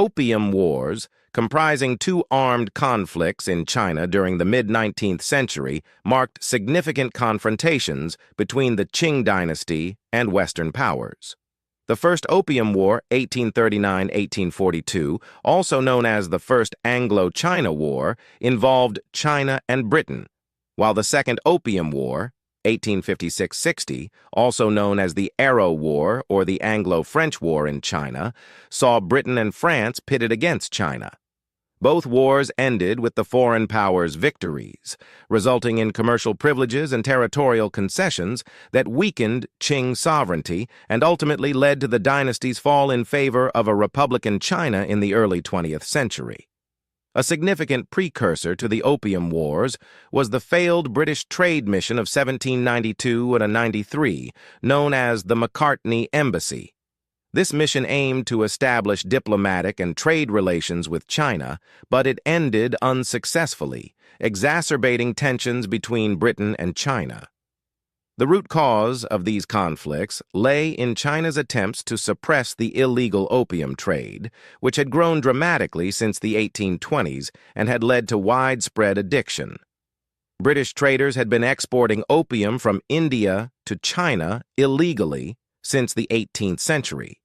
Opium Wars, comprising two armed conflicts in China during the mid-19th century, marked significant confrontations between the Qing dynasty and Western powers. The First Opium War, 1839-1842, also known as the First Anglo-China War, involved China and Britain, while the Second Opium War, 1856-60, also known as the Arrow War or the Anglo-French War in China, saw Britain and France pitted against China. Both wars ended with the foreign powers' victories, resulting in commercial privileges and territorial concessions that weakened Qing sovereignty and ultimately led to the dynasty's fall in favor of a republican China in the early 20th century. A significant precursor to the Opium Wars was the failed British trade mission of 1792 and 93, known as the Macartney Embassy. This mission aimed to establish diplomatic and trade relations with China, but it ended unsuccessfully, exacerbating tensions between Britain and China. The root cause of these conflicts lay in China's attempts to suppress the illegal opium trade, which had grown dramatically since the 1820s and had led to widespread addiction. British traders had been exporting opium from India to China illegally since the 18th century.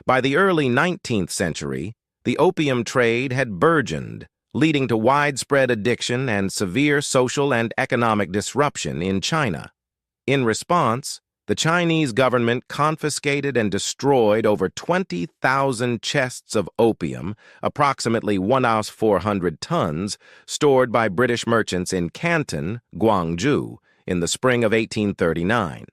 By the early 19th century, the opium trade had burgeoned, leading to widespread addiction and severe social and economic disruption in China. In response, the Chinese government confiscated and destroyed over 20,000 chests of opium, approximately 1,400 tons, stored by British merchants in Canton, Guangzhou, in the spring of 1839.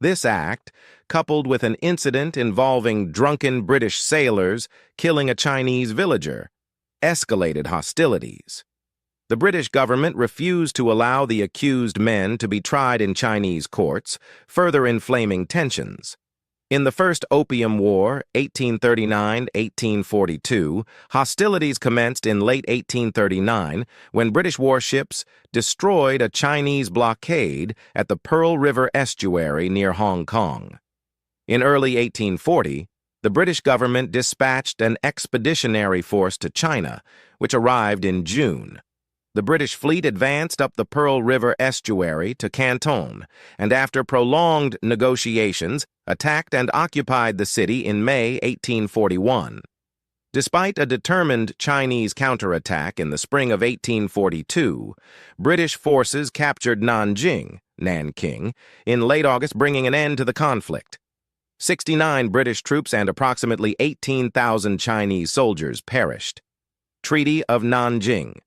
This act, coupled with an incident involving drunken British sailors killing a Chinese villager, escalated hostilities. The British government refused to allow the accused men to be tried in Chinese courts, further inflaming tensions. In the First Opium War, 1839-1842, hostilities commenced in late 1839 when British warships destroyed a Chinese blockade at the Pearl River estuary near Hong Kong. In early 1840, the British government dispatched an expeditionary force to China, which arrived in June. The British fleet advanced up the Pearl River estuary to Canton, and after prolonged negotiations, attacked and occupied the city in May 1841. Despite a determined Chinese counterattack in the spring of 1842, British forces captured Nanking, in late August, bringing an end to the conflict. 69 British troops and approximately 18,000 Chinese soldiers perished. Treaty of Nanking.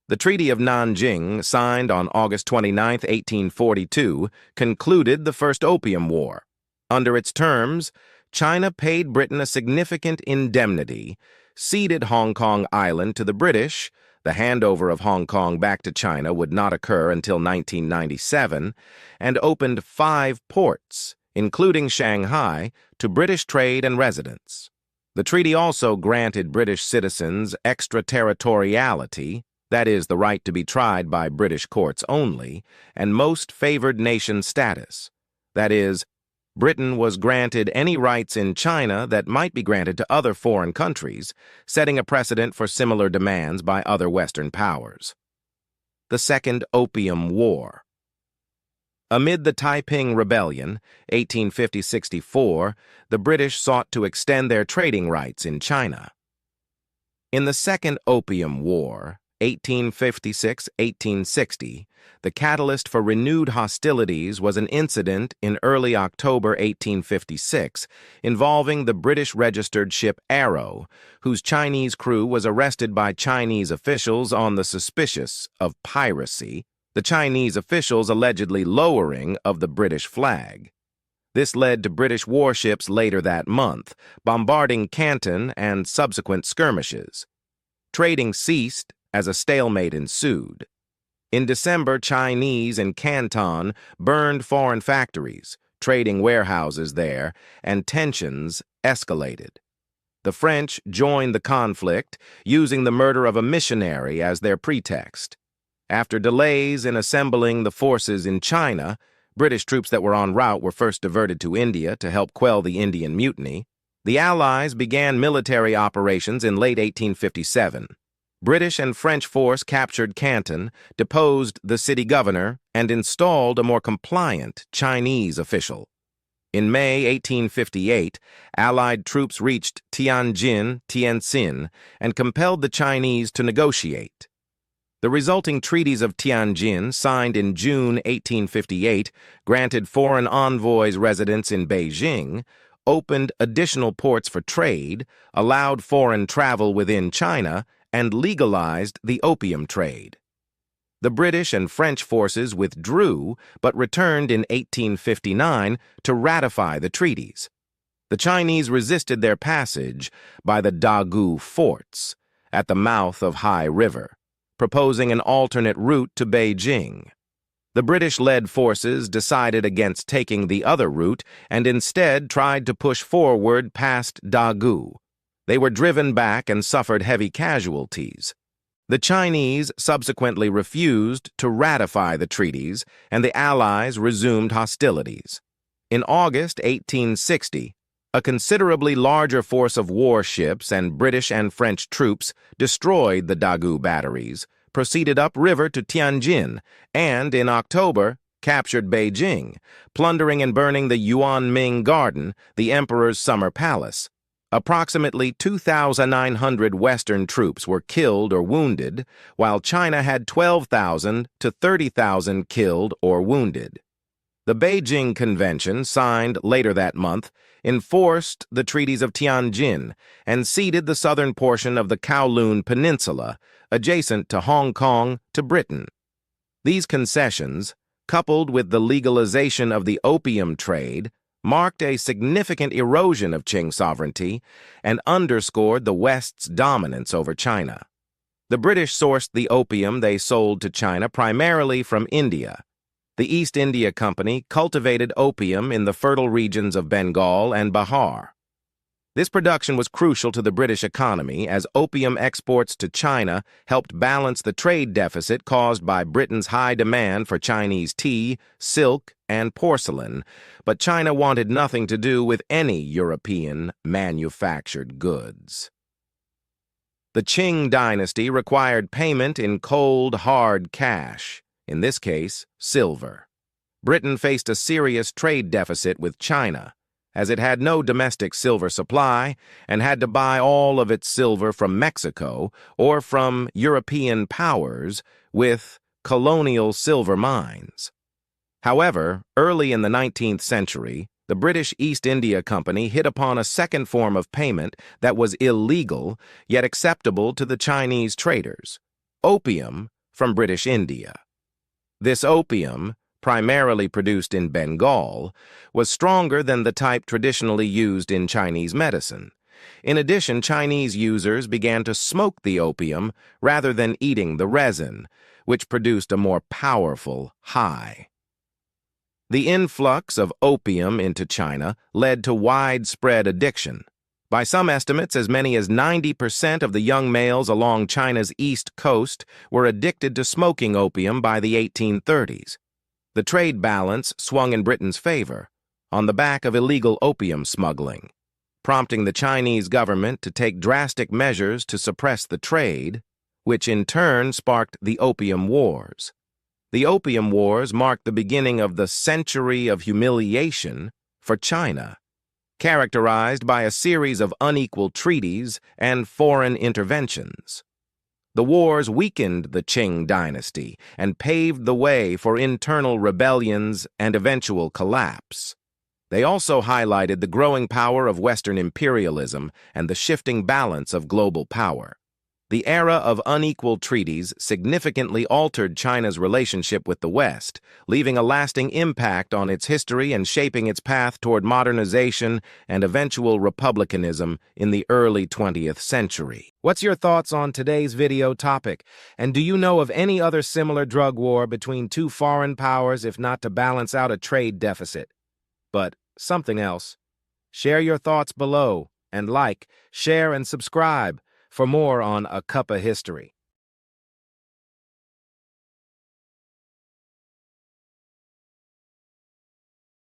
The Treaty of Nanking, signed on August 29, 1842, concluded the First Opium War. Under its terms, China paid Britain a significant indemnity, ceded Hong Kong Island to the British, the handover of Hong Kong back to China would not occur until 1997, and opened 5 ports, including Shanghai, to British trade and residents. The treaty also granted British citizens extraterritoriality, that is, the right to be tried by British courts only, and most favored nation status. That is, Britain was granted any rights in China that might be granted to other foreign countries, setting a precedent for similar demands by other Western powers. The Second Opium War. Amid the Taiping Rebellion, 1850-64, the British sought to extend their trading rights in China. In the Second Opium War, 1856-1860, the catalyst for renewed hostilities was an incident in early October 1856 involving the British-registered ship Arrow, whose Chinese crew was arrested by Chinese officials on the suspicion of piracy, the Chinese officials allegedly lowering of the British flag. This led to British warships later that month, bombarding Canton and subsequent skirmishes. Trading ceased as a stalemate ensued. In December, Chinese in Canton burned foreign factories, trading warehouses there, and tensions escalated. The French joined the conflict, using the murder of a missionary as their pretext. After delays in assembling the forces in China, British troops that were en route were first diverted to India to help quell the Indian Mutiny. The Allies began military operations in late 1857. British and French force captured Canton, deposed the city governor, and installed a more compliant Chinese official. In May 1858, Allied troops reached Tianjin, and compelled the Chinese to negotiate. The resulting treaties of Tianjin, signed in June 1858, granted foreign envoys residence in Beijing, opened additional ports for trade, allowed foreign travel within China, and legalized the opium trade. The British and French forces withdrew but returned in 1859 to ratify the treaties. The Chinese resisted their passage by the Dagu forts at the mouth of Hai River, proposing an alternate route to Beijing. The British-led forces decided against taking the other route and instead tried to push forward past Dagu. They were driven back and suffered heavy casualties. The Chinese subsequently refused to ratify the treaties, and the Allies resumed hostilities. In August 1860, a considerably larger force of warships and British and French troops destroyed the Dagu batteries, proceeded upriver to Tianjin, and in October captured Beijing, plundering and burning the Yuanming Garden, the emperor's summer palace. Approximately 2,900 Western troops were killed or wounded, while China had 12,000 to 30,000 killed or wounded. The Beijing Convention, signed later that month, enforced the treaties of Tianjin and ceded the southern portion of the Kowloon Peninsula, adjacent to Hong Kong, to Britain. These concessions, coupled with the legalization of the opium trade, marked a significant erosion of Qing sovereignty and underscored the West's dominance over China. The British sourced the opium they sold to China primarily from India. The East India Company cultivated opium in the fertile regions of Bengal and Bihar. This production was crucial to the British economy as opium exports to China helped balance the trade deficit caused by Britain's high demand for Chinese tea, silk, and porcelain, but China wanted nothing to do with any European manufactured goods. The Qing dynasty required payment in cold, hard cash, in this case, silver. Britain faced a serious trade deficit with China, as it had no domestic silver supply and had to buy all of its silver from Mexico or from European powers with colonial silver mines. However, early in the 19th century, the British East India Company hit upon a second form of payment that was illegal yet acceptable to the Chinese traders: opium from British India. This opium, primarily produced in Bengal, was stronger than the type traditionally used in Chinese medicine. In addition, Chinese users began to smoke the opium rather than eating the resin, which produced a more powerful high. The influx of opium into China led to widespread addiction. By some estimates, as many as 90% of the young males along China's east coast were addicted to smoking opium by the 1830s. The trade balance swung in Britain's favor, on the back of illegal opium smuggling, prompting the Chinese government to take drastic measures to suppress the trade, which in turn sparked the Opium Wars. The Opium Wars marked the beginning of the century of humiliation for China, characterized by a series of unequal treaties and foreign interventions. The wars weakened the Qing dynasty and paved the way for internal rebellions and eventual collapse. They also highlighted the growing power of Western imperialism and the shifting balance of global power. The era of unequal treaties significantly altered China's relationship with the West, leaving a lasting impact on its history and shaping its path toward modernization and eventual republicanism in the early 20th century. What's your thoughts on today's video topic? And do you know of any other similar drug war between two foreign powers, if not to balance out a trade deficit, but something else? Share your thoughts below and like, share, and subscribe for more on A Cup of History.